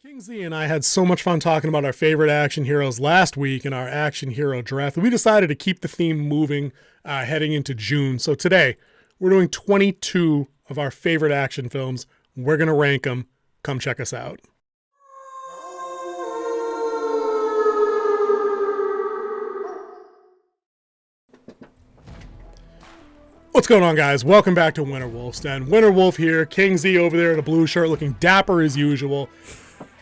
King Z and I had so much fun talking about our favorite action heroes last week in our action hero draft. We decided to keep the theme moving heading into June. So today, we're doing 22 of our favorite action films. We're going to rank them. Come check us out. What's going on, guys? Welcome back to Winter Wolf's Den. Winter Wolf here, King Z over there in a blue shirt looking dapper as usual.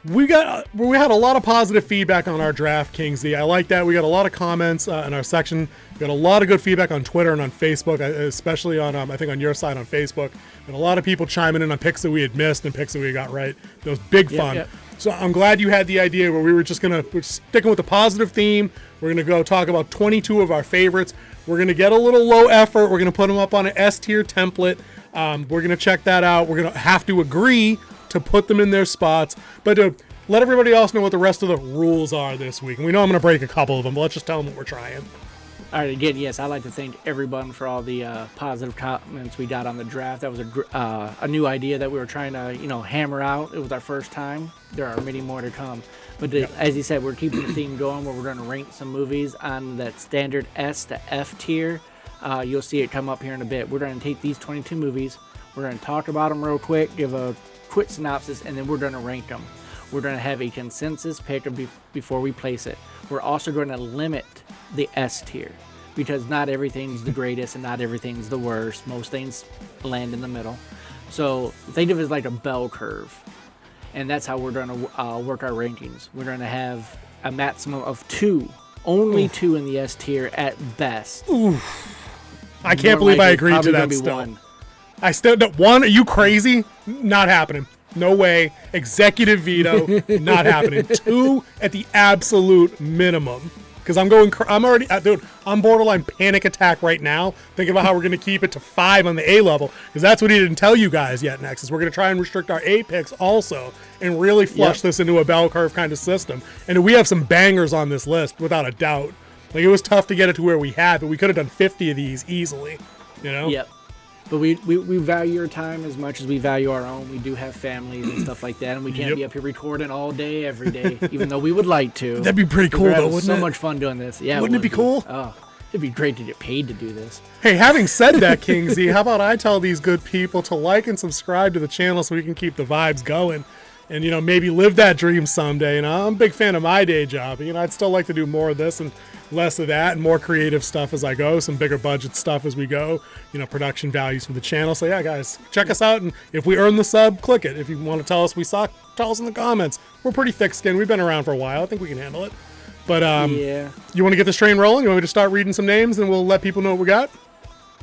We had a lot of positive feedback on our draft, King Z. I like that. We got a lot of comments in our section. We got a lot of good feedback on Twitter and on Facebook, especially on, I think, on your side on Facebook. And a lot of people chiming in on picks that we had missed and picks that we got right. It was big fun. Yep. So I'm glad you had the idea where we're sticking with the positive theme. We're going to go talk about 22 of our favorites. We're going to get a little low effort. We're going to put them up on an S tier template. We're going to check that out. We're going to have to agree to put them in their spots, but let everybody else know what the rest of the rules are this week. And we know I'm going to break a couple of them, but let's just tell them what we're trying. All right, again, yes, I'd like to thank everyone for all the positive comments we got on the draft. That was a new idea that we were trying to, hammer out. It was our first time. There are many more to come. But as you said, we're keeping the theme going where we're going to rank some movies on that standard S to F tier. You'll see it come up here in a bit. We're going to take these 22 movies. We're going to talk about them real quick, give a quick synopsis, and then we're going to rank them. We're going to have a consensus pick before we place it. We're also going to limit the S tier because not everything's the greatest and not everything's the worst. Most things land in the middle. So think of it as like a bell curve. And that's how we're going to work our rankings. We're going to have a maximum of two. Only two in the S tier at best. Oof. I can't believe I agreed to that still. One. I still one. Are you crazy? Not happening. No way. Executive veto. Not happening. Two at the absolute minimum. Because I'm already, dude, I'm borderline panic attack right now. Thinking about how we're going to keep it to 5 on the A level. Because that's what he didn't tell you guys yet, next. Is we're going to try and restrict our A picks also. And really flush this into a bell curve kind of system. And we have some bangers on this list, without a doubt. Like, it was tough to get it to where we had, but we could have done 50 of these easily. Yep. But we value your time as much as we value our own. We do have families and stuff like that, and we can't be up here recording all day, every day, even though we would like to. That'd be pretty cool, though, wouldn't it? So much fun doing this. Yeah, wouldn't it be cool? Oh, it'd be great to get paid to do this. Hey, having said that, King Z, how about I tell these good people to like and subscribe to the channel so we can keep the vibes going and, maybe live that dream someday. I'm a big fan of my day job. I'd still like to do more of this and less of that and more creative stuff as I go, some bigger budget stuff as we go, production values for the channel. So yeah, guys, check us out. And if we earn the sub, click it. If you want to tell us we suck, tell us in the comments. We're pretty thick-skinned. We've been around for a while. I think we can handle it. But yeah. You want to get this train rolling? You want me to start reading some names and we'll let people know what we got?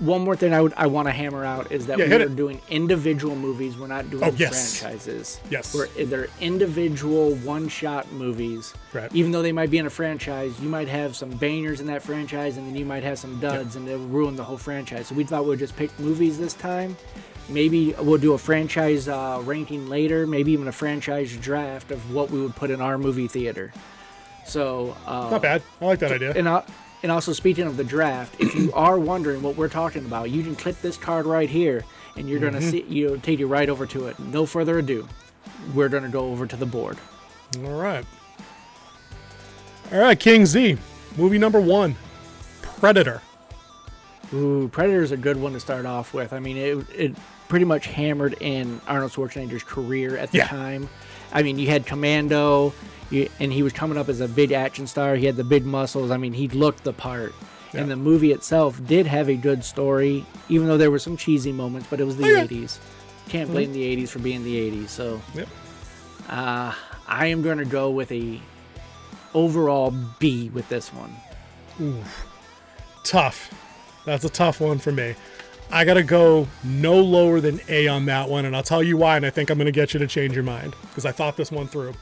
One more thing I want to hammer out is that we're doing individual movies. We're not doing franchises. Yes. They're individual one-shot movies. Right. Even though they might be in a franchise, you might have some bangers in that franchise, and then you might have some duds, and they'll ruin the whole franchise. So we thought we'd just pick movies this time. Maybe we'll do a franchise ranking later, maybe even a franchise draft of what we would put in our movie theater. So not bad. I like that idea. And also, speaking of the draft, if you are wondering what we're talking about, you can click this card right here, and you're going to see, take you right over to it. No further ado, we're going to go over to the board. All right, King Z, movie number 1, Predator. Ooh, Predator is a good one to start off with. I mean, it pretty much hammered in Arnold Schwarzenegger's career at the time. I mean, you had Commando, and he was coming up as a big action star. He had the big muscles. I mean, he looked the part. Yeah. And the movie itself did have a good story, even though there were some cheesy moments, but it was the 80s. Can't blame the 80s for being the 80s. So I am going to go with a overall B with this one. Oof. Tough. That's a tough one for me. I got to go no lower than A on that one, and I'll tell you why, and I think I'm going to get you to change your mind, because I thought this one through.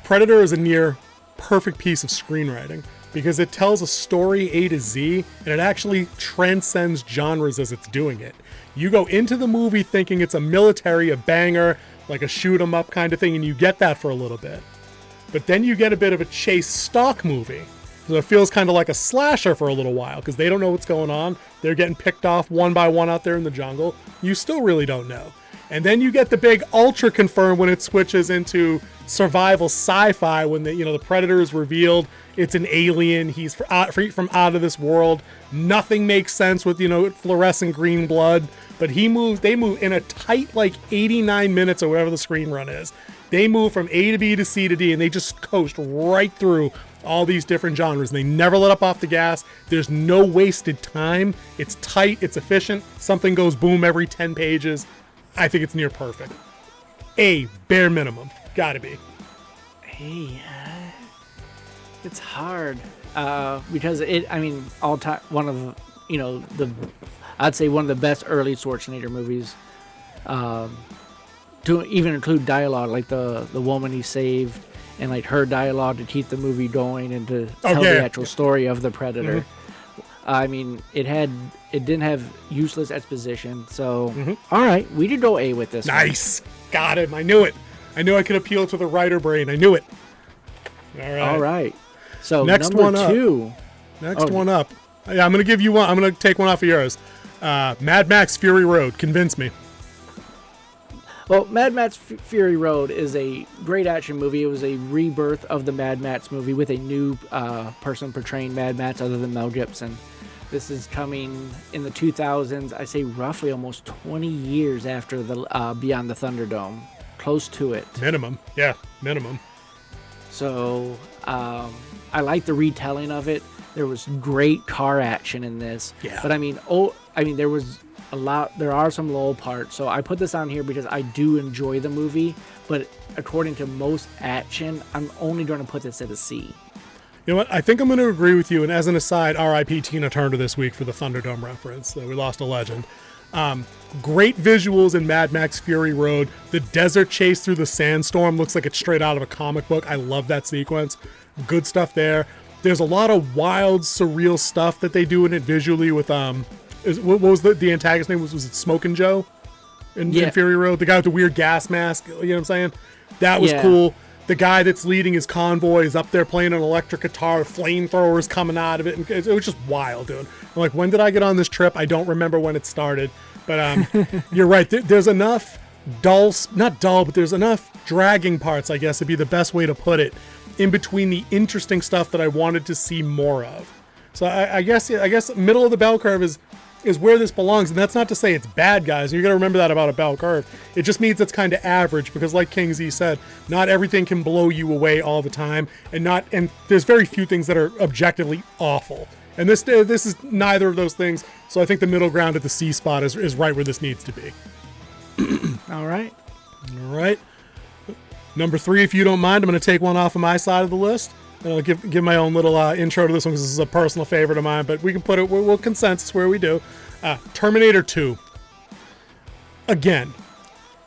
Predator is a near perfect piece of screenwriting, because it tells a story A to Z, and it actually transcends genres as it's doing it. You go into the movie thinking it's a military, a banger, like a shoot-'em-up kind of thing, and you get that for a little bit. But then you get a bit of a chase stock movie. So it feels kind of like a slasher for a little while because they don't know what's going on. They're getting picked off one by one out there in the jungle. You still really don't know. And then you get the big ultra confirm when it switches into survival sci-fi when the Predator is revealed. It's an alien. He's from out of this world. Nothing makes sense with fluorescent green blood. But they move in a tight 89 minutes or whatever the screen run is. They move from A to B to C to D, and they just coast right through all these different genres. And they never let up off the gas. There's no wasted time. It's tight. It's efficient. Something goes boom every 10 pages. I think it's near perfect. Bare minimum. Gotta be. Hey, it's hard because all time one of I'd say one of the best early Schwarzenegger movies. To even include dialogue like the woman he saved and her dialogue to keep the movie going and to tell the actual story of the Predator. Mm-hmm. It didn't have useless exposition. So all right, we did go A with this. Nice, got him. I knew it. I knew I could appeal to the writer brain. I knew it. All right. So next number one two. Up. Next one up. Yeah, I'm gonna give you one. I'm gonna take one off of yours. Mad Max Fury Road. Convince me. Well, Mad Max Fury Road is a great action movie. It was a rebirth of the Mad Max movie with a new person portraying Mad Max other than Mel Gibson. This is coming in the 2000s, I say roughly almost 20 years after the Beyond the Thunderdome. Close to it. Minimum. Yeah, minimum. So I like the retelling of it. There was great car action in this. Yeah. But there was a lot. There are some low parts. So I put this on here because I do enjoy the movie. But according to most action, I'm only going to put this at a C. You know what? I think I'm going to agree with you. And as an aside, R.I.P. Tina Turner this week for the Thunderdome reference. We lost a legend. Great visuals in Mad Max Fury Road. The desert chase through the sandstorm looks like it's straight out of a comic book. I love that sequence. Good stuff there. There's a lot of wild, surreal stuff that they do in it visually with what was the antagonist name? Was it Smokin' Joe in Fury Road? The guy with the weird gas mask. You know what I'm saying? That was cool. The guy that's leading his convoy is up there playing an electric guitar, flamethrowers coming out of it, and it was just wild, dude. I'm like, when did I get on this trip? I don't remember when it started, but you're right. There's enough there's enough dragging parts, I guess would be the best way to put it, in between the interesting stuff that I wanted to see more of. So I guess middle of the bell curve is where this belongs, and that's not to say it's bad, guys. You got to remember that about a bell curve. It just means it's kind of average because, like King Z said, not everything can blow you away all the time, and there's very few things that are objectively awful. And this is neither of those things. So I think the middle ground at the C spot is right where this needs to be. All right. Number 3, if you don't mind, I'm going to take one off of my side of the list. And I'll give my own little intro to this one because this is a personal favorite of mine, but we can put it, we'll consensus where we do. Terminator 2. Again,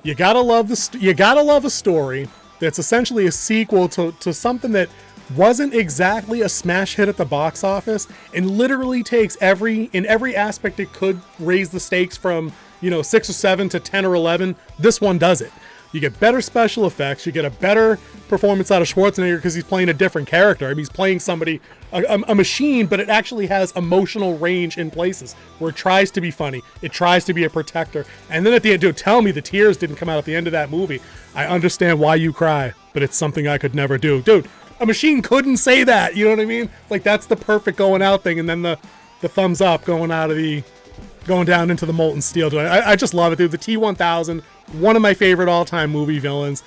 you gotta love a story that's essentially a sequel to something that wasn't exactly a smash hit at the box office and literally takes in every aspect it could raise the stakes from 6 or 7 to 10 or 11. This one does it. You get better special effects. You get a better performance out of Schwarzenegger because he's playing a different character. I mean, he's playing somebody, a machine, but it actually has emotional range in places where it tries to be funny. It tries to be a protector. And then at the end, dude, tell me the tears didn't come out at the end of that movie. I understand why you cry, but it's something I could never do. Dude, a machine couldn't say that. You know what I mean? Like, that's the perfect going out thing. And then the thumbs up going down into the molten steel. I just love it, dude. The T-1000, one of my favorite all-time movie villains.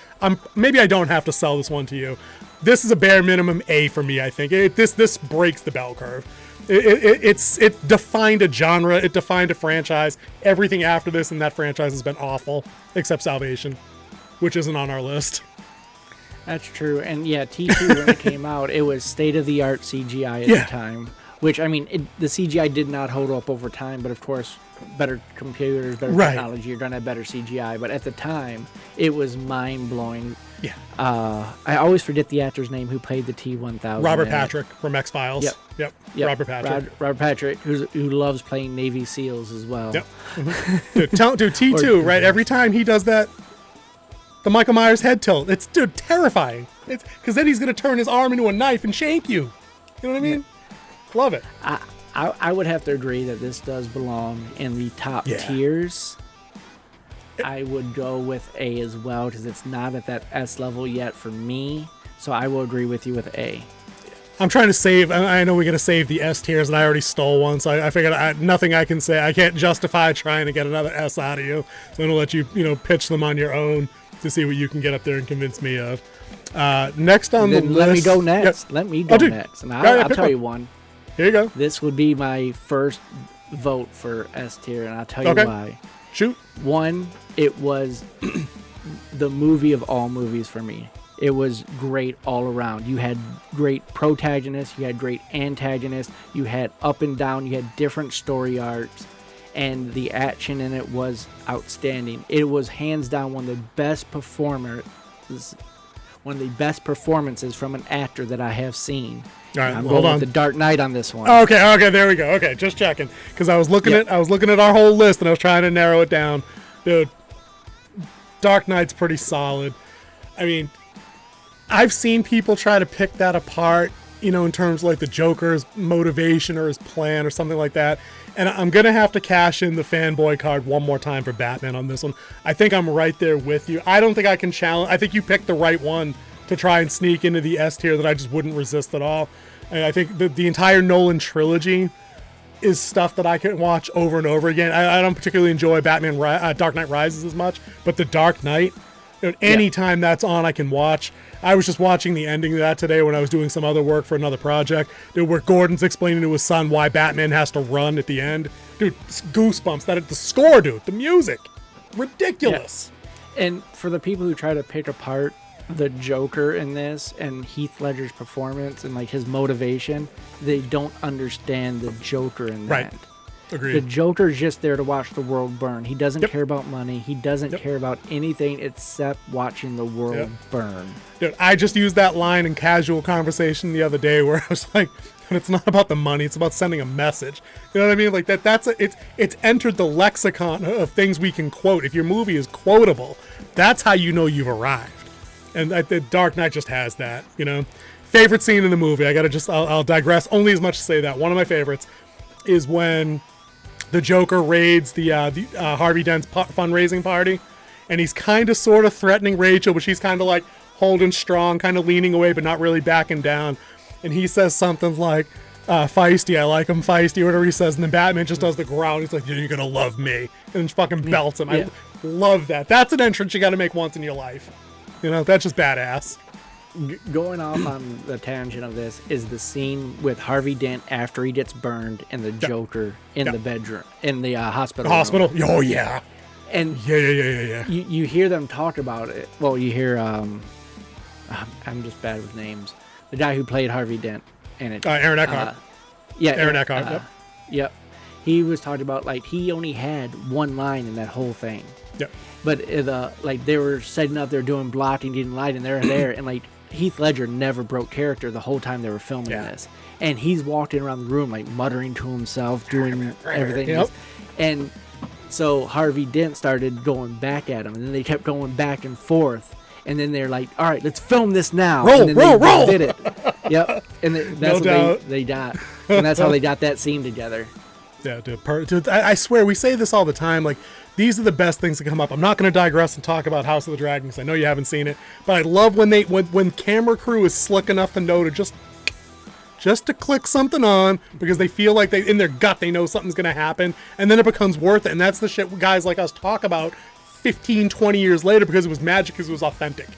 Maybe I don't have to sell this one to you. This is a bare minimum A for me, I think. This breaks the bell curve. It defined a genre. It defined a franchise. Everything after this in that franchise has been awful, except Salvation, which isn't on our list. That's true. And yeah, T2, when it came out, it was state-of-the-art CGI at the time. Which, I mean, the CGI did not hold up over time, but of course, better computers, better technology, you're going to have better CGI. But at the time, it was mind-blowing. Yeah. I always forget the actor's name who played the T-1000. Robert Patrick from X-Files. Yep. Robert Patrick. Robert Patrick, who loves playing Navy SEALs as well. Yep. Mm-hmm. Dude, T2, right? Every time he does that, the Michael Myers head tilt, it's, dude, terrifying. It's because then he's going to turn his arm into a knife and shank you. You know what I mean? Love it. I would have to agree that this does belong in the top tiers. I would go with A as well because it's not at that S level yet for me. So I will agree with you with A. I'm trying to save. I know we're gonna save the S tiers, and I already stole one, so I figured nothing I can say. I can't justify trying to get another S out of you. So I'm gonna let you, pitch them on your own to see what you can get up there and convince me of. Next on the list. Let me go next. Yep. Let me go next, and I'll tell you one. Here you go. This would be my first vote for S tier, and I'll tell you why. Shoot. One, it was the movie of all movies for me. It was great all around. You had great protagonists, you had great antagonists, you had up and down, you had different story arcs, and the action in it was outstanding. It was hands down one of the best performances from an actor that I have seen. All right, I'm hold going on. with The Dark Knight on this one. Okay, there we go. Okay, just checking because I was looking at our whole list and I was trying to narrow it down. Dude, Dark Knight's pretty solid. I mean, I've seen people try to pick that apart, in terms of like the Joker's motivation or his plan or something like that. And I'm going to have to cash in the fanboy card one more time for Batman on this one. I think I'm right there with you. I don't think I can challenge. I think you picked the right one to try and sneak into the S tier that I just wouldn't resist at all. And I think the entire Nolan trilogy is stuff that I can watch over and over again. I don't particularly enjoy Dark Knight Rises as much, but The Dark Knight, anytime that's on, I can watch. I was just watching the ending of that today when I was doing some other work for another project, where Gordon's explaining to his son why Batman has to run at the end. Dude, goosebumps. The score, dude, the music, ridiculous. Yeah. And for the people who try to pick apart the Joker in this and Heath Ledger's performance and like his motivation, they don't understand the Joker in that. Right. Agreed. The Joker's just there to watch the world burn. He doesn't care about money. He doesn't care about anything except watching the world burn. Dude, I just used that line in casual conversation the other day where I was like, it's not about the money, it's about sending a message. You know what I mean? Like it's entered the lexicon of things we can quote. If your movie is quotable, that's how you know you've arrived. And the Dark Knight just has that, Favorite scene in the movie, I'll digress only as much to say that. One of my favorites is when the Joker raids the Harvey Dent's fundraising party, and he's kind of sort of threatening Rachel, but she's kind of like holding strong, kind of leaning away, but not really backing down. And he says something like, feisty, I like him feisty, or whatever he says, and then Batman just does the growl. He's like, you're gonna love me, and fucking belts him. Yeah. I love that. That's an entrance you gotta make once in your life. That's just badass. Going off on the tangent of this is the scene with Harvey Dent after he gets burned and the Joker in the bedroom, in the hospital. Room. Oh, yeah. And yeah. You hear them talk about it. Well, you hear, I'm just bad with names. The guy who played Harvey Dent in it. Aaron Eckhart. Aaron Eckhart, Yep. He was talking about, like, he only had one line in that whole thing. Yep. But they were setting up, they're doing blocking, getting light, and they're there, and like Heath Ledger never broke character the whole time they were filming this, and he's walking around the room like muttering to himself, doing everything. Yep. And so Harvey Dent started going back at him, and then they kept going back and forth, and then they're like, "All right, let's film this now." Roll, and then roll. Did it. Yep. And that's what they got, and that's how they got that scene together. Yeah, dude. I swear, we say this all the time. Like, these are the best things to come up. I'm not going to digress and talk about House of the Dragon because I know you haven't seen it. But I love when camera crew is slick enough to know to just to click something on because they feel like in their gut they know something's going to happen, and then it becomes worth it. And that's the shit guys like us talk about 15, 20 years later because it was magic, because it was authentic.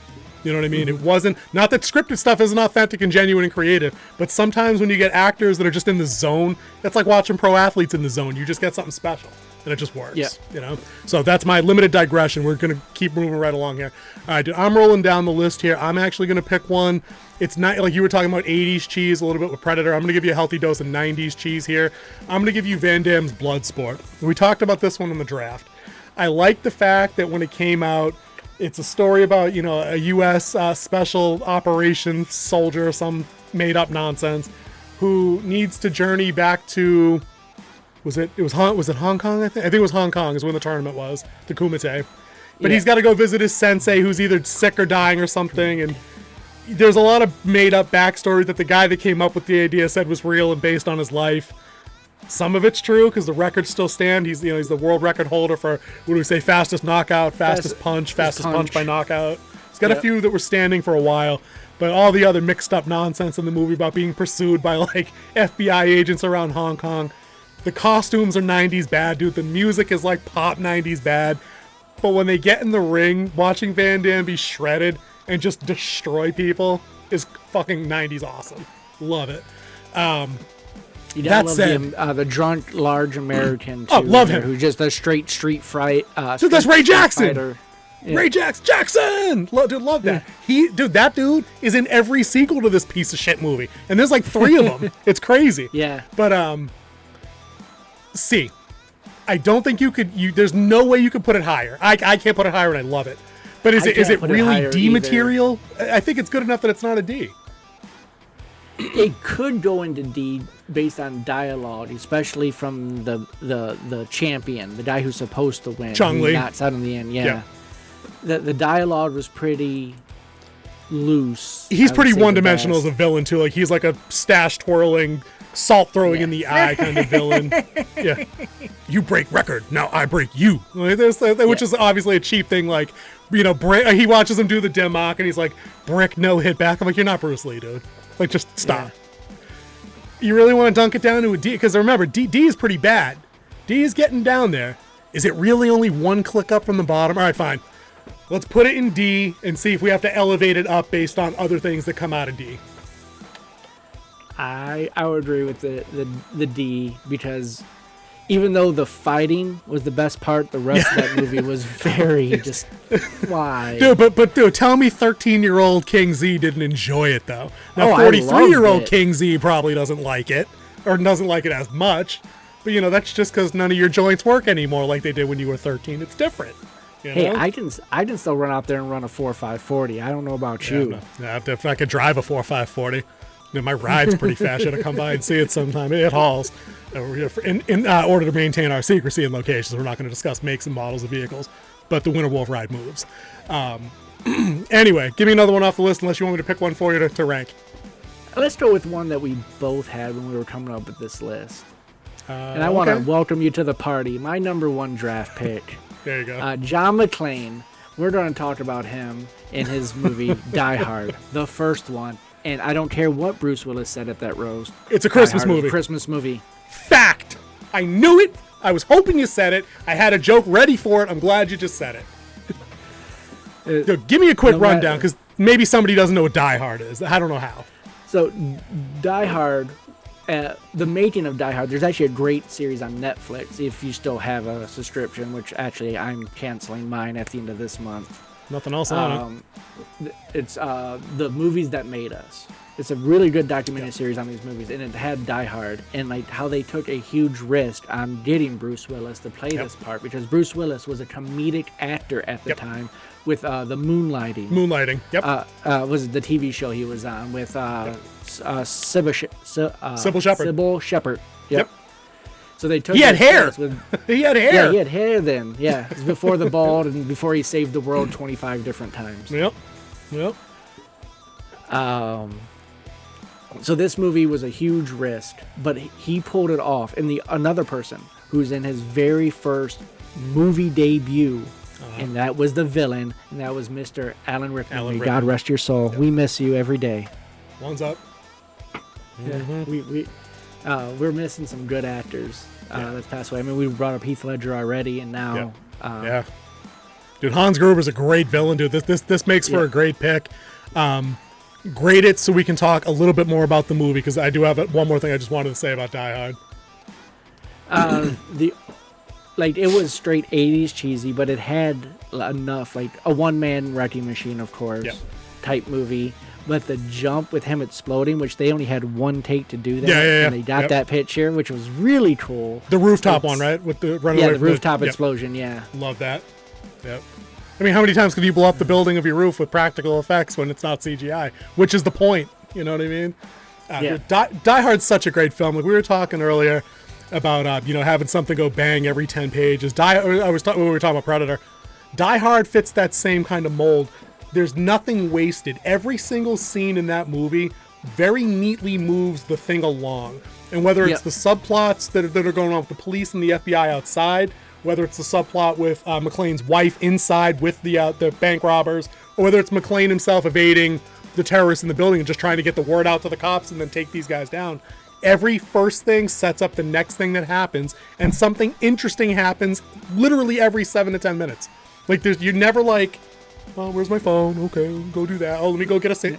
You know what I mean? It wasn't, not that scripted stuff isn't authentic and genuine and creative, but sometimes when you get actors that are just in the zone, it's like watching pro athletes in the zone. You just get something special and it just works. Yeah. So that's my limited digression. We're going to keep moving right along here. All right, dude, I'm rolling down the list here. I'm actually going to pick one. It's not like you were talking about 80s cheese a little bit with Predator. I'm going to give you a healthy dose of 90s cheese here. I'm going to give you Van Damme's Bloodsport. We talked about this one in the draft. I like the fact that when it came out, it's a story about, a U.S. Special Operations soldier or some made-up nonsense who needs to journey back to, was it Hong Kong, I think? I think it was Hong Kong is when the tournament was, the Kumite. But he's got to go visit his sensei who's either sick or dying or something, and there's a lot of made-up backstory that the guy that came up with the idea said was real and based on his life. Some of it's true because the records still stand. He's the world record holder for, what do we say, fastest knockout, fastest punch by knockout. He's got a few that were standing for a while, but all the other mixed up nonsense in the movie about being pursued by like FBI agents around Hong Kong. The costumes are 90s bad, dude. The music is like pop 90s bad. But when they get in the ring, watching Van Damme be shredded and just destroy people is fucking 90s awesome. Love it. You gotta love the drunk, large American, too. Oh, love him. Who's just a straight street fight. Dude, that's Ray Jackson. Yeah. Ray Jackson! Dude, love that. That dude is in every sequel to this piece of shit movie. And there's like 3 of them. It's crazy. Yeah. But, see, I don't think you could, there's no way you could put it higher. I can't put it higher and I love it. But is it really D material? I think it's good enough that it's not a D. It could go into D based on dialogue, especially from the champion, the guy who's supposed to win. Chong Li. Knocks out in the end, yeah. The dialogue was pretty loose. He's pretty one-dimensional as a villain, too. Like, he's like a stash-twirling, salt-throwing in the eye kind of villain. Yeah. You break record, now I break you. Which is obviously a cheap thing, like, he watches him do the dim mock, and he's like, brick, no hit back. I'm like, you're not Bruce Lee, dude. Like, just stop. Yeah. You really want to dunk it down to a D? Because remember, D is pretty bad. D is getting down there. Is it really only one click up from the bottom? All right, fine. Let's put it in D and see if we have to elevate it up based on other things that come out of D. I would agree with the D, because even though the fighting was the best part, the rest of that movie was very just why. Dude, but tell me 13-year-old King Z didn't enjoy it though. Now 43-year-old King Z probably doesn't like it, or doesn't like it as much. But that's just because none of your joints work anymore like they did when you were 13. It's different. Hey, I can still run out there and run a 4.540. I don't know about you. If I could drive a 4.540. My ride's pretty fast. You gotta come by and see it sometime. It hauls. In order to maintain our secrecy in locations, we're not going to discuss makes and models of vehicles, but the Winter Wolf ride moves. Anyway, give me another one off the list unless you want me to pick one for you to rank. Let's go with one that we both had when we were coming up with this list. And I want to welcome you to the party. My number 1 draft pick. There you go. John McClane. We're going to talk about him in his movie Die Hard, the first one. And I don't care what Bruce Willis said at that roast. It's a Christmas movie. Christmas movie. Fact. I knew it. I was hoping you said it. I had a joke ready for it. I'm glad you just said it. Give me a quick rundown, because maybe somebody doesn't know what Die Hard is. I don't know how. So, Die Hard, the making of Die Hard, there's actually a great series on Netflix if you still have a subscription, which actually I'm canceling mine at the end of this month. Nothing else on it. It's The Movies That Made Us. It's a really good documentary series on these movies, and it had Die Hard, and like how they took a huge risk on getting Bruce Willis to play this part, because Bruce Willis was a comedic actor at the time with the Moonlighting. Yep. Was the TV show he was on with Sybil Shepherd. Yep. So they took. He had hair. He had hair. Yeah, he had hair then. Yeah, it was before the bald and before he saved the world 25 different times. Yep. So this movie was a huge risk, but he pulled it off. And another person who's in his very first movie debut, and that was the villain, and that was Mr. Alan Rickman. God rest your soul. Yep. We miss you every day. One's up. Yeah, we're missing some good actors that's passed away. I mean, we brought up Heath Ledger already, and now... Dude, Hans Gruber's a great villain, dude. This makes for a great pick. Grade it so we can talk a little bit more about the movie, because I do have one more thing I just wanted to say about Die Hard. It was straight 80s cheesy, but it had enough, like a one-man wrecking machine, of course, type movie. But the jump with him exploding, which they only had one take to do that, and they got that picture, which was really cool. The rooftop one, right? With the the rooftop explosion, Love that. Yep. I mean, how many times can you blow up the building of your roof with practical effects when it's not CGI? Which is the point, you know what I mean? Die Hard's such a great film. Like we were talking earlier about, having something go bang every 10 pages. We were talking about Predator. Die Hard fits that same kind of mold. There's nothing wasted. Every single scene in that movie very neatly moves the thing along. And whether it's Yep. the subplots that are going on with the police and the FBI outside, whether it's the subplot with McClane's wife inside with the bank robbers, or whether it's McClane himself evading the terrorists in the building and just trying to get the word out to the cops and then take these guys down. Every first thing sets up the next thing that happens, and something interesting happens literally every 7 to 10 minutes. Like you're never like, oh, where's my phone? Okay, go do that. Oh, let me go get a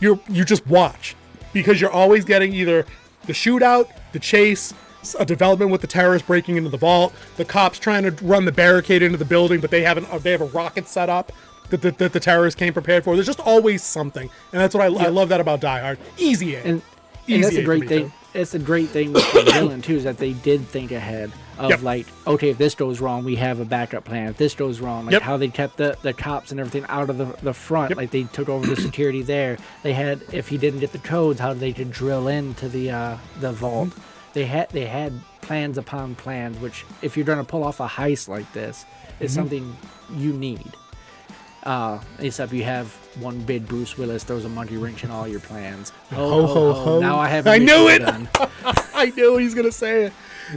you just watch, because you're always getting either the shootout, the chase, a development with the terrorists breaking into the vault, the cops trying to run the barricade into the building, but they have a rocket set up that the terrorists came prepared for. There's just always something, and that's what I love that about Die Hard. Easy A. And Easy that's A a for great me, thing. too. It's a great thing with the villain too, is that they did think ahead of Yep. like, okay, if this goes wrong, we have a backup plan. If this goes wrong, like Yep. how they kept the cops and everything out of the front, Yep. like they took over the security there. They had, if he didn't get the codes, how they could drill into the vault. They had plans upon plans, which if you're gonna pull off a heist like this, is something you need. Except you have one big Bruce Willis throws a monkey wrench in all your plans. Ho, ho, ho. Now I have. I knew it! Done. I knew he's gonna say it,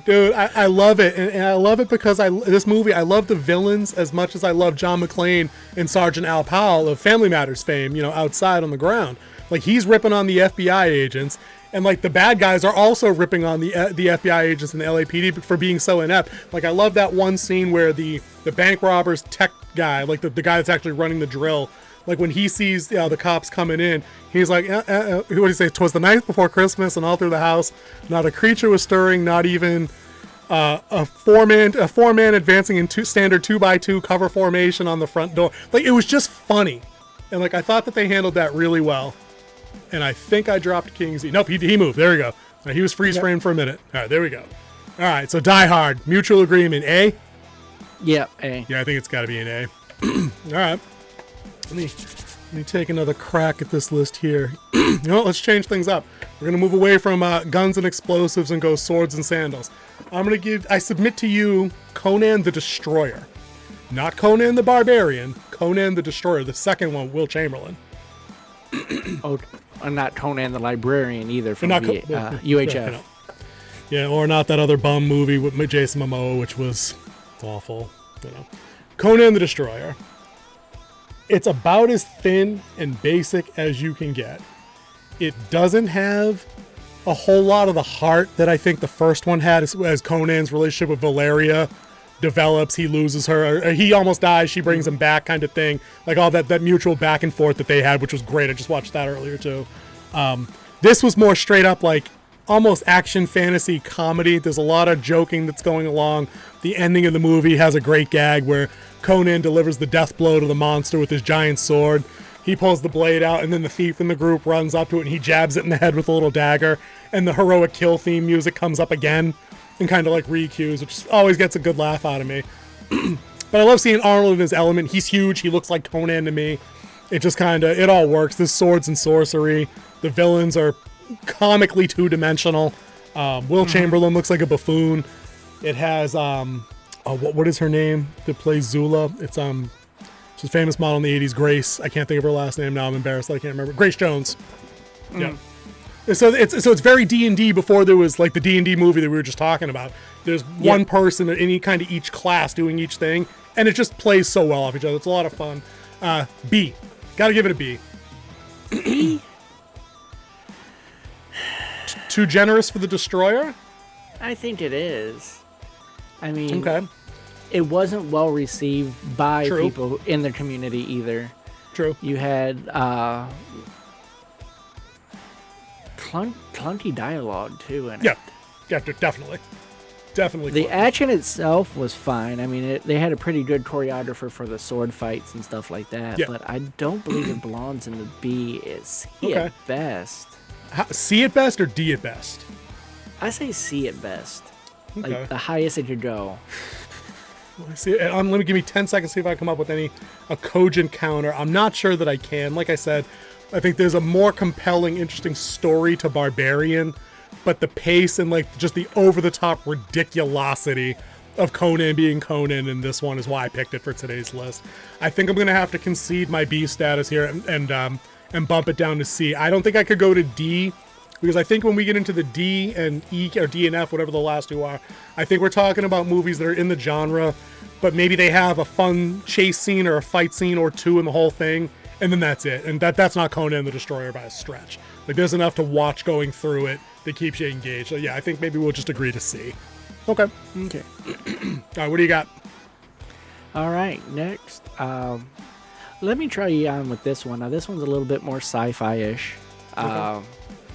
dude. I love it, and I love it because this movie. I love the villains as much as I love John McClane and Sergeant Al Powell of Family Matters fame. You know, outside on the ground, like he's ripping on the FBI agents, and like the bad guys are also ripping on the FBI agents and the LAPD for being so inept. Like I love that one scene where the bank robbers tech guy, like the guy that's actually running the drill. Like when he sees the cops coming in, he's like, what do you say? 'Twas the night before Christmas, and all through the house, not a creature was stirring, not even a four-man advancing in standard 2x2 cover formation on the front door. Like it was just funny, and like I thought that they handled that really well. And I think I dropped King Z. Nope, he moved. There we go. He was freeze framed for a minute. All right, there we go. All right, so Die Hard, mutual agreement, A. Yep. Hey. Yeah, I think it's got to be an A. All right. Let me take another crack at this list here. You know what? Let's change things up. We're going to move away from guns and explosives and go swords and sandals. I submit to you Conan the Destroyer. Not Conan the Barbarian, Conan the Destroyer. The second one, Will Chamberlain. Oh, I'm not Conan the Librarian either from Not UHF. Yeah, or not that other bum movie with Jason Momoa, which was awful. You know, Conan the Destroyer. It's about as thin and basic as you can get. It doesn't have a whole lot of the heart that I think the first one had, as Conan's relationship with Valeria develops. He loses her, or he almost dies, she brings him back, kind of thing. Like all that mutual back and forth that they had, which was great. I just watched that earlier too. This was more straight up like almost action fantasy comedy. There's a lot of joking that's going along. The ending of the movie has a great gag where Conan delivers the death blow to the monster with his giant sword. He pulls the blade out, and then the thief in the group runs up to it and he jabs it in the head with a little dagger, and the heroic kill theme music comes up again and kind of like re-cues, which always gets a good laugh out of me. But I love seeing Arnold in his element. He's huge. He looks like Conan to me. It just kind of, it all works. This swords and sorcery. The villains are comically two-dimensional. Will Chamberlain looks like a buffoon. It has, what is her name that plays Zula? It's she's a famous model in the 80s, Grace. I can't think of her last name now. I'm embarrassed that I can't remember. Grace Jones. Yeah. So it's very D&D before there was like the D&D movie that we were just talking about. There's one person in any kind of each class doing each thing, and it just plays so well off each other. It's a lot of fun. B. Gotta give it a B. Too generous for the Destroyer? I think it is. I mean, Okay. it wasn't well received by True. people in the community either. True. You had clunky dialogue too in it. Yeah. Definitely. Definitely. The close. action itself was fine. I mean, they had a pretty good choreographer for the sword fights and stuff like that. Yeah. But I don't believe it belongs in the B. It's C Okay. at best. C at best or D at best? I say C at best. Okay. Like the highest it could go. Let's see, let me give me 10 seconds to see if I come up with a cogent counter. I'm not sure that I can. Like I said, I think there's a more compelling, interesting story to Barbarian, but the pace and like just the over-the-top ridiculosity of Conan being Conan in this one is why I picked it for today's list. I think I'm gonna have to concede my B status here and bump it down to C. I don't think I could go to D because I think when we get into the D and E, or D and F, whatever the last two are, I think we're talking about movies that are in the genre, but maybe they have a fun chase scene or a fight scene or two in the whole thing, and then that's it. And that's not Conan the Destroyer by a stretch. Like, there's enough to watch going through it that keeps you engaged. So yeah, I think maybe we'll just agree to C. Okay. Okay. All right, what do you got? All right, next. Let me try you on with this one. Now, this one's a little bit more sci-fi-ish. Okay.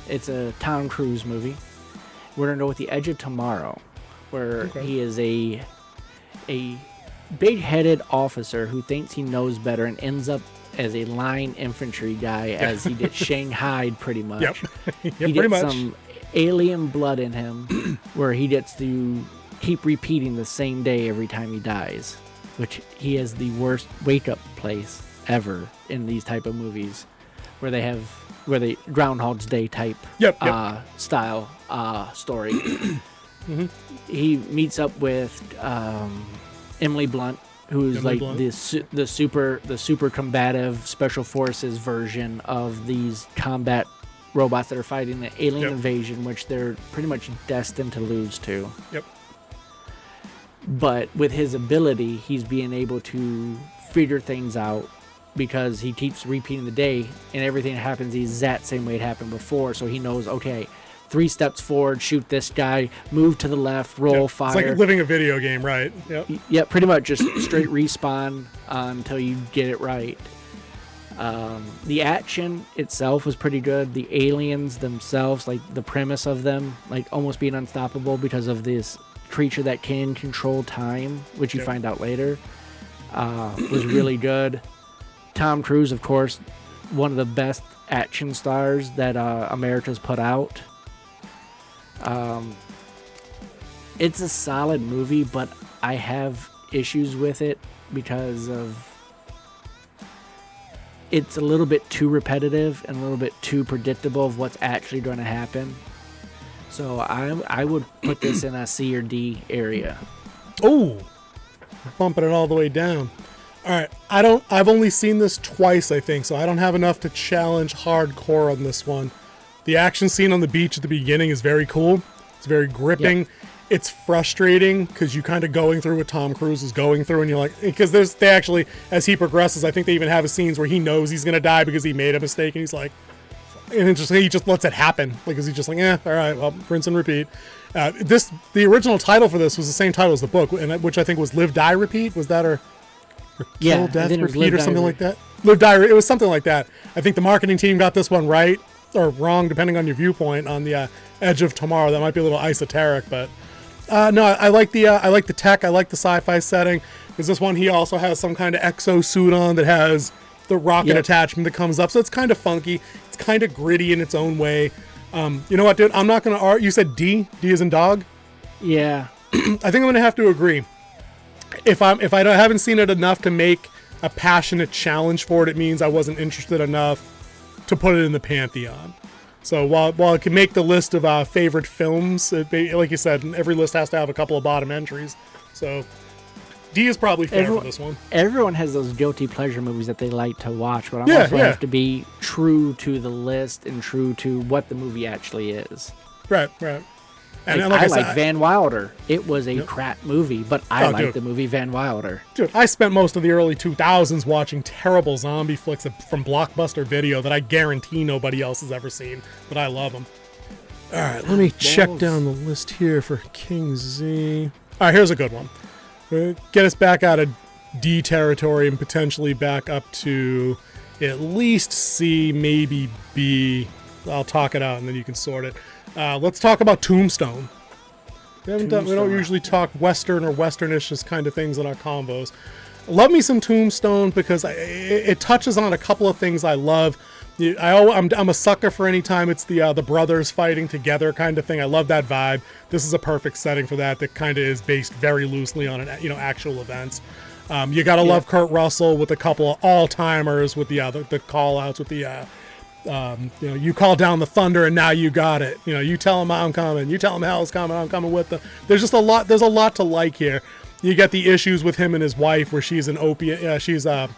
It's a Tom Cruise movie. We're gonna go with The Edge of Tomorrow, where he is a big-headed officer who thinks he knows better and ends up as a line infantry guy, as he gets shanghaied pretty much. Yep. He pretty gets much. some alien blood in him, where he gets to keep repeating the same day every time he dies, which he has the worst wake-up place ever in these type of movies, where they Groundhog's Day type Yep. style story. He meets up with Emily Blunt, who's Emily like Blunt. the super combative special forces version of these combat robots that are fighting the alien invasion, which they're pretty much destined to lose to. Yep. But with his ability, he's being able to figure things out, because he keeps repeating the day, and everything that happens the exact same way it happened before. So he knows, okay, 3 steps forward, shoot this guy, move to the left, roll, fire. It's like living a video game, right? Yep. Yeah, pretty much just straight respawn until you get it right. The action itself was pretty good. The aliens themselves, like the premise of them, like almost being unstoppable because of this creature that can control time, which you find out later, was really good. Tom Cruise, of course, one of the best action stars that America's put out. It's a solid movie, but I have issues with it because of it's a little bit too repetitive and a little bit too predictable of what's actually going to happen. So I would put this in a C or D area. Oh, bumping it all the way down. All right, I've only seen this twice, I think, so I don't have enough to challenge hardcore on this one. The action scene on the beach at the beginning is very cool. It's very gripping. Yep. It's frustrating because you kind of going through what Tom Cruise is going through, and you're like, because they actually, as he progresses, I think they even have scenes where he knows he's gonna die because he made a mistake, and he's like, and he just lets it happen, like, he's just like, all right, well, rinse and repeat. The original title for this was the same title as the book, which I think was Live, Die, Repeat. Was that or Kill, Death, Repeat, or something like that? Live, Die, it was something like that. I think the marketing team got this one right or wrong, depending on your viewpoint, on the Edge of Tomorrow. That might be a little esoteric, but no, I like the tech. I like the sci-fi setting. Because this one, he also has some kind of exo suit on that has the rocket attachment that comes up, so it's kind of funky. It's kind of gritty in its own way. You know what, dude? I'm not gonna argue. You said D as in dog? Yeah. I think I'm gonna have to agree. If haven't seen it enough to make a passionate challenge for it, it means I wasn't interested enough to put it in the pantheon. So while it can make the list of favorite films, like you said, every list has to have a couple of bottom entries. So D is probably fair for this one. Everyone has those guilty pleasure movies that they like to watch, but I also have to be true to the list and true to what the movie actually is. Right. And like I like Van Wilder. It was a crap movie, but I like the movie Van Wilder. Dude, I spent most of the early 2000s watching terrible zombie flicks from Blockbuster Video that I guarantee nobody else has ever seen, but I love them. All right, let me check down the list here for King Z. All right, here's a good one. Get us back out of D territory and potentially back up to at least C, maybe B. I'll talk it out and then you can sort it. Let's talk about Tombstone. We don't usually talk Western or Westernish kind of things in our combos. Love me some Tombstone because it touches on a couple of things I love. I'm a sucker for any time it's the brothers fighting together kind of thing. I love that vibe. This is a perfect setting for that. That kind of is based very loosely on actual events. You gotta love Kurt Russell with a couple of all timers with the call outs with the you call down the thunder and now you got it. You tell him I'm coming. You tell him hell's coming. I'm coming with them. There's just a lot. There's a lot to like here. You get the issues with him and his wife where she's an opiate. She's an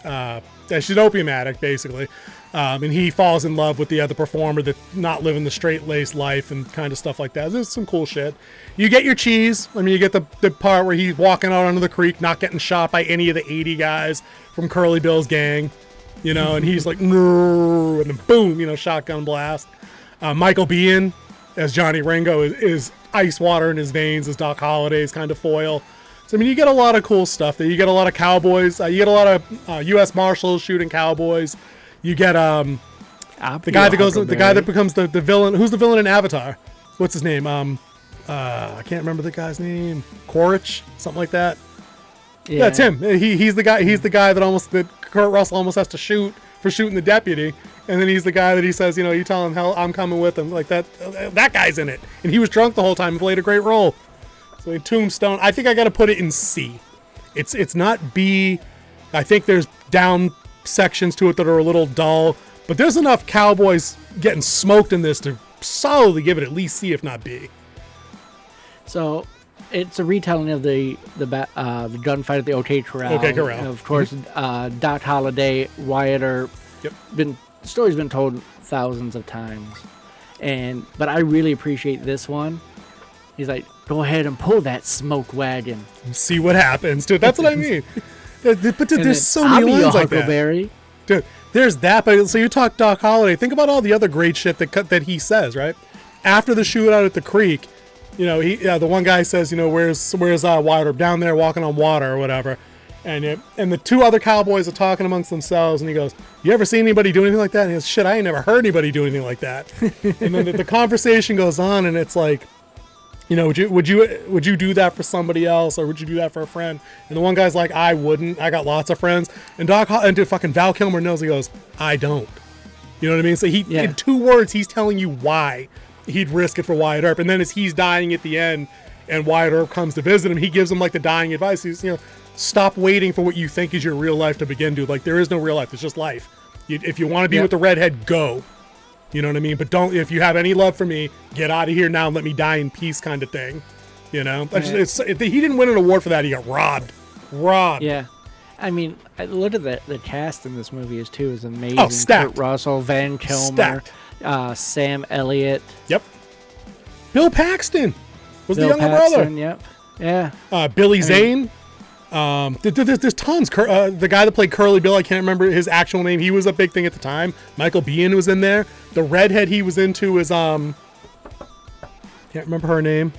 opium addict basically. And he falls in love with the other performer that's not living the straight-laced life and kind of stuff like that. There's some cool shit. You get your cheese. I mean, you get the part where he's walking out onto the creek, not getting shot by any of the 80 guys from Curly Bill's gang, you know, and he's like, no, and then boom, you know, shotgun blast. Michael Biehn as Johnny Ringo is ice water in his veins as Doc Holliday's kind of foil. So, I mean, you get a lot of cool stuff there. You get a lot of cowboys. You get a lot of U.S. Marshals shooting cowboys. You get the guy that becomes the villain. Who's the villain in Avatar? What's his name? I can't remember the guy's name. Quaritch, something like that. Yeah, it's him. He's the guy. He's the guy that Kurt Russell almost has to shoot for shooting the deputy. And then he's the guy that he says, you know, you tell him, hell, I'm coming with him. Like that. That guy's in it, and he was drunk the whole time and played a great role. So in Tombstone, I think I got to put it in C. It's not B. I think there's down sections to it that are a little dull, but there's enough cowboys getting smoked in this to solidly give it at least C, if not B. So it's a retelling of the gunfight at the OK Corral. OK Corral. And of course, Doc Holliday, Wyatt Earp. Yep. The story's been told thousands of times, but I really appreciate this one. He's like, go ahead and pull that smoke wagon. See what happens, dude. That's what I mean. But dude, there's so many lines like that. Dude, there's that. But so you talk Doc Holliday. Think about all the other great shit that he says, right? After the shootout at the creek, you know, the one guy says, you know, where's Wyatt Earp? Down there walking on water or whatever. And the two other cowboys are talking amongst themselves, and he goes, you ever seen anybody do anything like that? And he goes, shit, I ain't never heard anybody do anything like that. And then the conversation goes on, and it's like, you know, would you do that for somebody else, or would you do that for a friend? And the one guy's like, I wouldn't. I got lots of friends. And fucking Val Kilmer knows. He goes, I don't. You know what I mean? So in 2 words, he's telling you why he'd risk it for Wyatt Earp. And then as he's dying at the end, and Wyatt Earp comes to visit him, he gives him like the dying advice. He's, you know, stop waiting for what you think is your real life to begin, dude. Like, there is no real life. It's just life. If you want to be with the redhead, go. You know what I mean? But don't, if you have any love for me, get out of here now and let me die in peace, kind of thing. You know? He didn't win an award for that. He got robbed. Yeah. I mean, look at the cast in this movie is amazing. Oh, stacked. Kurt Russell, Van Kilmer, Sam Elliott. Yep. Bill Paxton was Bill the younger Paxton, brother. Yep. Yeah. Billy Zane. There's tons. The guy that played Curly Bill, I can't remember his actual name. He was a big thing at the time. Michael Biehn was in there. The redhead he was into is can't remember her name.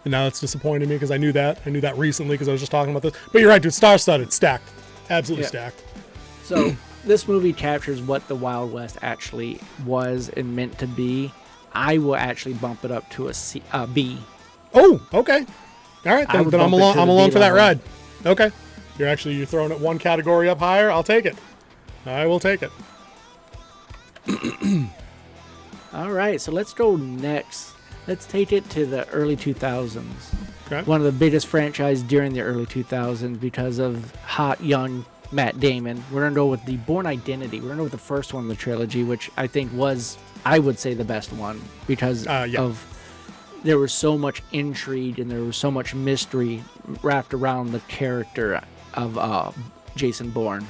And now it's disappointing me because I knew that recently because I was just talking about this. But you're right, dude. Star-studded, stacked, absolutely stacked. So this movie captures what the Wild West actually was and meant to be. I will actually bump it up to a B. Oh, okay. All right, then I'm along for that ride. Okay. You're throwing it one category up higher. I'll take it. I will take it. All right, so let's go next. Let's take it to the early 2000s. Okay. One of the biggest franchises during the early 2000s because of hot, young Matt Damon. We're going to go with The Bourne Identity. We're going to go with the first one in the trilogy, which I think was, I would say, the best one because of... There was so much intrigue and there was so much mystery wrapped around the character of Jason Bourne.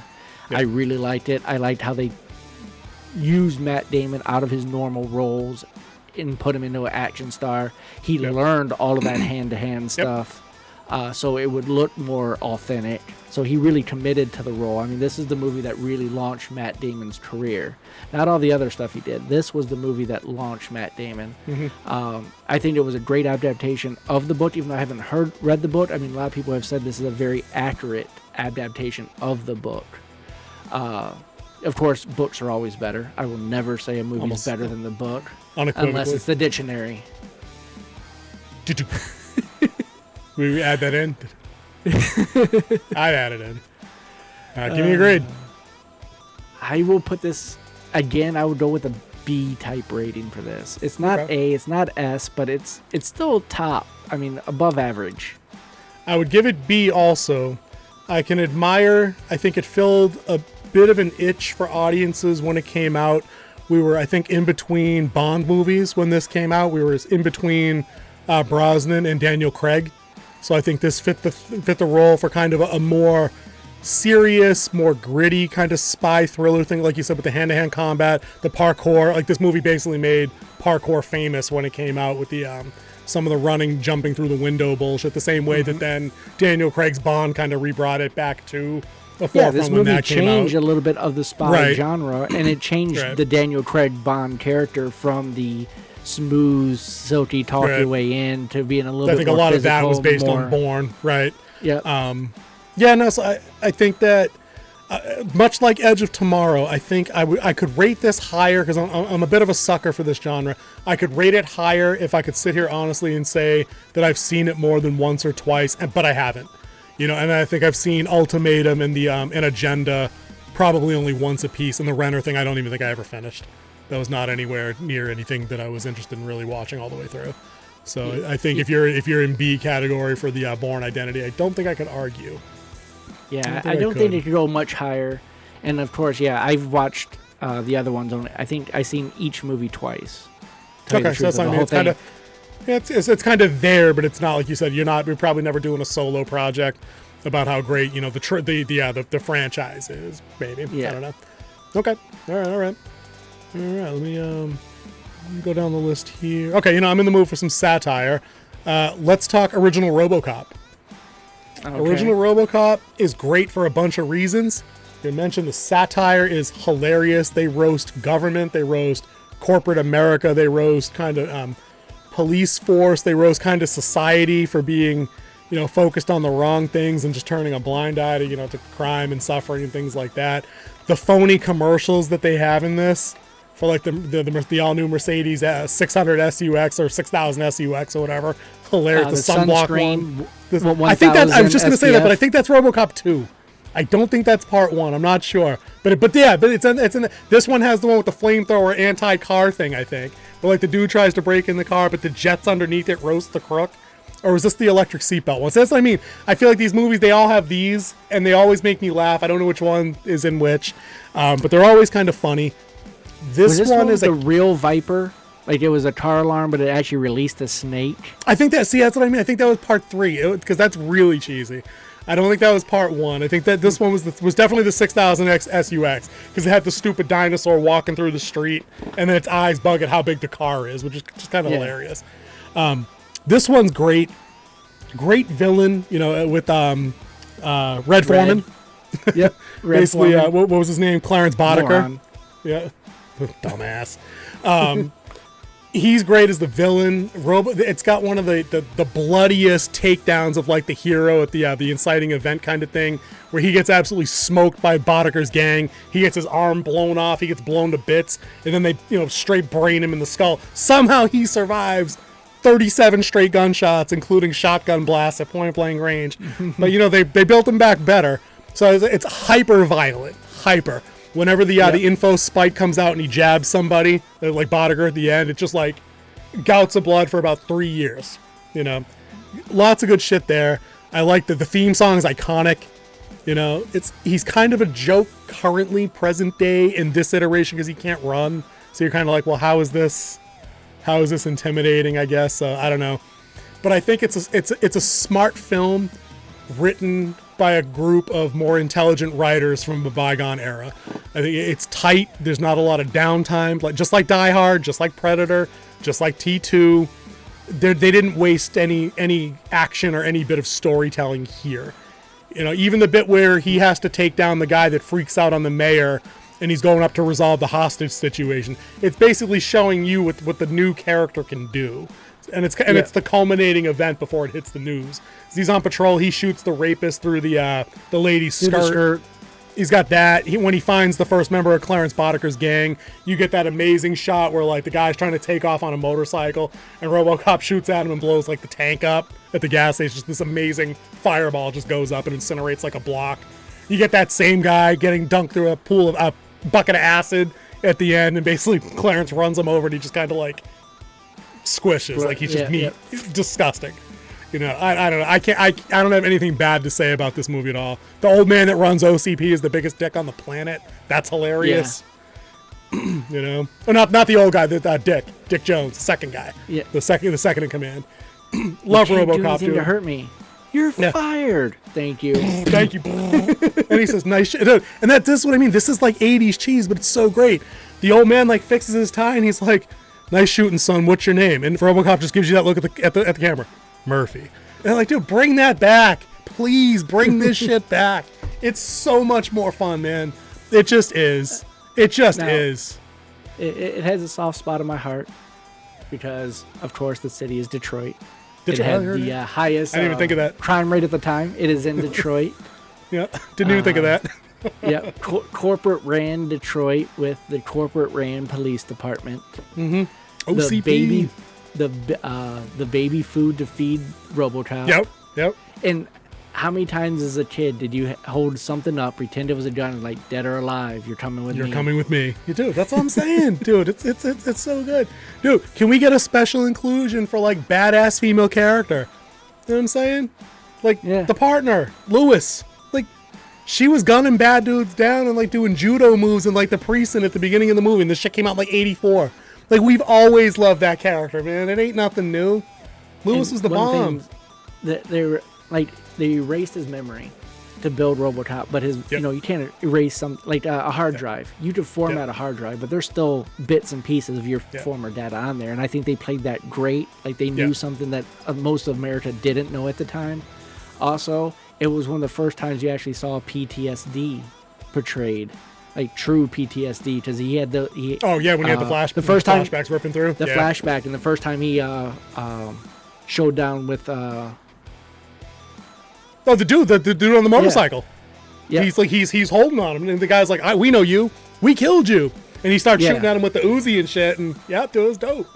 Yep. I really liked it. I liked how they used Matt Damon out of his normal roles and put him into an action star. He learned all of that hand-to-hand stuff, so it would look more authentic. So he really committed to the role. I mean, this is the movie that really launched Matt Damon's career. Not all the other stuff he did. This was the movie that launched Matt Damon. Mm-hmm. I think it was a great adaptation of the book, even though I haven't read the book. I mean, a lot of people have said this is a very accurate adaptation of the book. Of course, books are always better. I will never say a movie is better than the book unless it's the dictionary. We add that in? I'd add it in. Give me a grade. I will put this, again, I would go with a B type rating for this. It's not A, it's not S, but it's still top. I mean, above average. I would give it B also. I can admire, I think it filled a bit of an itch for audiences when it came out. We were, I think, in between Bond movies when this came out. We were in between Brosnan and Daniel Craig. So I think this fit the role for kind of a more serious, more gritty kind of spy thriller thing, like you said, with the hand-to-hand combat, the parkour. Like, this movie basically made parkour famous when it came out with the some of the running, jumping through the window bullshit, the same way that then Daniel Craig's Bond kind of rebrought it back to the Yeah, forefront this when movie that came out. changed a little bit of the spy Right. genre, and it changed Right. the Daniel Craig Bond character from the smooth, silky, talk Right. your way in to being a little I bit think a more lot of that physical, was based more, on Bourne, right? Yeah, Yeah, no, so I think that much like Edge of Tomorrow, I think I could rate this higher because I'm a bit of a sucker for this genre. I could rate it higher if I could sit here honestly and say that I've seen it more than once or twice, but I haven't. You know, and I think I've seen Ultimatum and the and Agenda probably only once a piece, and the Renner thing I don't even think I ever finished. That was not anywhere near anything that I was interested in really watching all the way through. So I think if you're in B category for the Bourne Identity, I don't think I could argue. yeah. I I don't think could. it could go much higher. And of course, yeah, I've watched the other ones only. I think I've seen each movie twice. to tell you the Okay, so that's truth of the I mean, whole it's kind of thing. it's kind of there, but it's not like you said. You're probably never doing a solo project about how great the franchise is. Maybe Yeah. I don't know. Okay, all right. Let me go down the list here. Okay, I'm in the mood for some satire. Let's talk original RoboCop. Okay. Original RoboCop is great for a bunch of reasons. You mentioned the satire is hilarious. They roast government. They roast corporate America. They roast kind of police force. They roast kind of society for being, focused on the wrong things and just turning a blind eye to, to crime and suffering and things like that. The phony commercials that they have in this for like the all-new Mercedes 600 SUX or 6000 SUX or whatever. Hilarious. The the sunblock sunscreen, one. w- I think that I was just going to say that, but I 1000 think that's RoboCop 2. I don't think that's part 1. I'm not sure, but it's in this one has the one with the flamethrower anti-car thing. I think, where like the dude tries to break in the car, but the jets underneath it roast the crook. Or is this the electric seatbelt one? So that's what I mean. I feel like these movies, they all have these, and they always make me laugh. I don't know which one is in which, but they're always kind of funny. Was this one is the real Viper? Like it was a car alarm, but it actually released a snake. I think that's what I mean. I think that was part 3 because that's really cheesy. I don't think that was part 1. I think that this one was definitely the 6000X SUX because it had the stupid dinosaur walking through the street and then its eyes bug at how big the car is, which is just kind of hilarious. This one's great. Great villain, with Red Foreman. Yep. Basically, what was his name? Clarence Boddicker. Moron. Yeah. Dumbass. He's great as the villain. It's got one of the bloodiest takedowns of like the hero at the inciting event kind of thing, where he gets absolutely smoked by Boddicker's gang. He gets his arm blown off. He gets blown to bits, and then they straight brain him in the skull. Somehow he survives 37 straight gunshots, including shotgun blasts at point blank range. But they built him back better. So it's hyper violent, hyper. Whenever the info spike comes out and he jabs somebody, like Boddicker at the end, it's just like gouts of blood for about 3 years. Lots of good shit there. I like that the theme song is iconic. He's kind of a joke currently, present day in this iteration because he can't run. So you're kind of like, well, how is this intimidating? I guess I don't know, but I think it's a smart film written by a group of more intelligent writers from a bygone era. I think it's tight. There's not a lot of downtime, just like Die Hard, just like Predator, just like T2. They didn't waste any action or any bit of storytelling here. Even the bit where he has to take down the guy that freaks out on the mayor and he's going up to resolve the hostage situation. It's basically showing you what the new character can do. And it's the culminating event before it hits the news. He's on patrol. He shoots the rapist through the lady's skirt. He's got that. When he finds the first member of Clarence Boddicker's gang, you get that amazing shot where like the guy's trying to take off on a motorcycle, and RoboCop shoots at him and blows like the tank up at the gas station. Just this amazing fireball just goes up and incinerates like a block. You get that same guy getting dunked through a bucket of acid at the end, and basically Clarence runs him over, and he just kind of like squishes like he's just meat. It's disgusting. I don't know. I don't have anything bad to say about this movie at all. The old man that runs OCP is the biggest dick on the planet. That's hilarious. Or not the old guy, Dick Jones, the second guy. Yeah. The second in command. Love Can't do RoboCop anything too. to hurt me. You're fired. Thank you. Thank you. And he says, nice shit. And this is what I mean. This is like 80s cheese, but it's so great. The old man like fixes his tie and he's like, nice shooting, son. What's your name? And RoboCop just gives you that look at the camera. Murphy. And I'm like, dude, bring that back. Please bring this shit back. It's so much more fun, man. It just is. It just is. It has a soft spot in my heart because, of course, the city is Detroit. Detroit. It had the highest I didn't even think of that. crime rate at the time. It is in Detroit. Yeah, didn't even think of that. Yeah, corporate ran Detroit with the corporate ran police department. OCP. The baby food to feed RoboCop. Yep. And how many times as a kid did you hold something up, pretend it was a gun, like dead or alive? You're coming with me. You're coming with me. You do. That's what I'm saying, dude. It's so good, dude. Can we get a special inclusion for like badass female character? You know what I'm saying? Like the partner, Lewis. Like she was gunning bad dudes down and like doing judo moves in like the precinct at the beginning of the movie. And this shit came out like '84. Like we've always loved that character, man. It ain't nothing new. Lewis was the bomb. They erased his memory to build RoboCop, but his you can't erase some like a hard drive. You could format a hard drive, but there's still bits and pieces of your former data on there, and I think they played that great. Like they knew something that most of America didn't know at the time. Also, it was one of the first times you actually saw PTSD portrayed, like true PTSD, because he had when you had the flash, the first time flashbacks ripping through the flashback, and the first time he showed down with. Oh, the dude on the motorcycle. Yeah. He's holding on him, and the guy's like, "We know you. We killed you." And he starts shooting at him with the Uzi and shit, and dude, it was dope.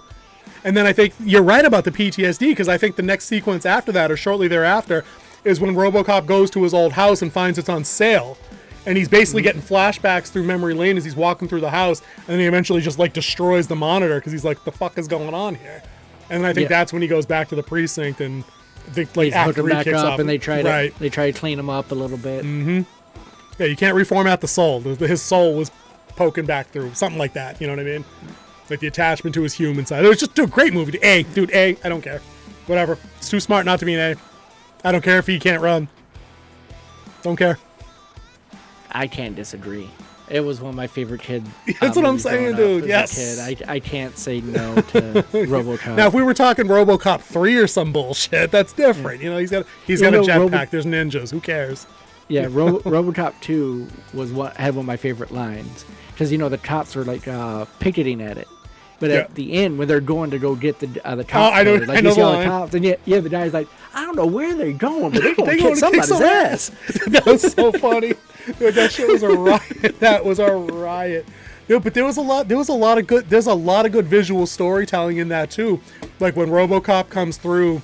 And then I think you're right about the PTSD, because I think the next sequence after that, or shortly thereafter, is when RoboCop goes to his old house and finds it's on sale. And he's basically getting flashbacks through memory lane as he's walking through the house, and then he eventually just like destroys the monitor because he's like, "The fuck is going on here?" And then I think that's when he goes back to the precinct and. I think like after he kicks off, and they try to clean him up a little bit. Yeah, you can't reformat the soul. His soul was poking back through something like that. You know what I mean? Like the attachment to his human side. It was just a great movie. A. I don't care. Whatever. It's too smart not to be an A. I don't care if he can't run. Don't care. I can't disagree. It was one of my favorite kids. That's what I'm saying, dude. Yes. Kid. I can't say no to RoboCop. Now, if we were talking RoboCop 3 or some bullshit, that's different. You know, he's got a jetpack. There's ninjas. Who cares? Yeah, RoboCop 2 was had one of my favorite lines, because the cops were like picketing at it. But at the end, when they're going to go get the cops, I know the line. Cops, and the guy's like, I don't know where they're going, but they're going to kick somebody's ass. That was so funny. Dude, that shit was a riot. That was a riot. Dude, but there's a lot of good visual storytelling in that too. Like when RoboCop comes through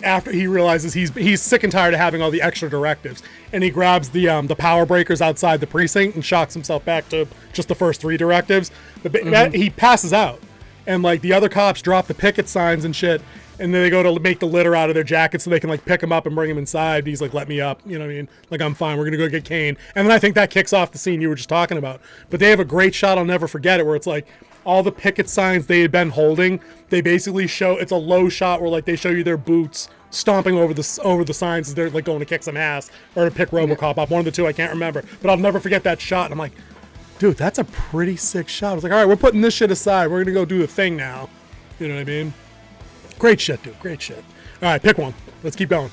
after he realizes he's sick and tired of having all the extra directives, and he grabs the power breakers outside the precinct and shocks himself back to just the first 3 directives. But he passes out, and like the other cops drop the picket signs and shit. And then they go to make the litter out of their jackets so they can like pick him up and bring him inside. He's like, "Let me up," you know what I mean? Like, I'm fine. We're gonna go get Kane. And then I think that kicks off the scene you were just talking about. But they have a great shot, I'll never forget it, where it's like all the picket signs they had been holding. They basically show it's a low shot where like they show you their boots stomping over the signs as they're like going to kick some ass or to pick RoboCop up. One of the two, I can't remember. But I'll never forget that shot. And I'm like, dude, that's a pretty sick shot. I was like, all right, we're putting this shit aside. We're gonna go do the thing now. You know what I mean? Great shit, dude. Great shit. All right, pick one. Let's keep going.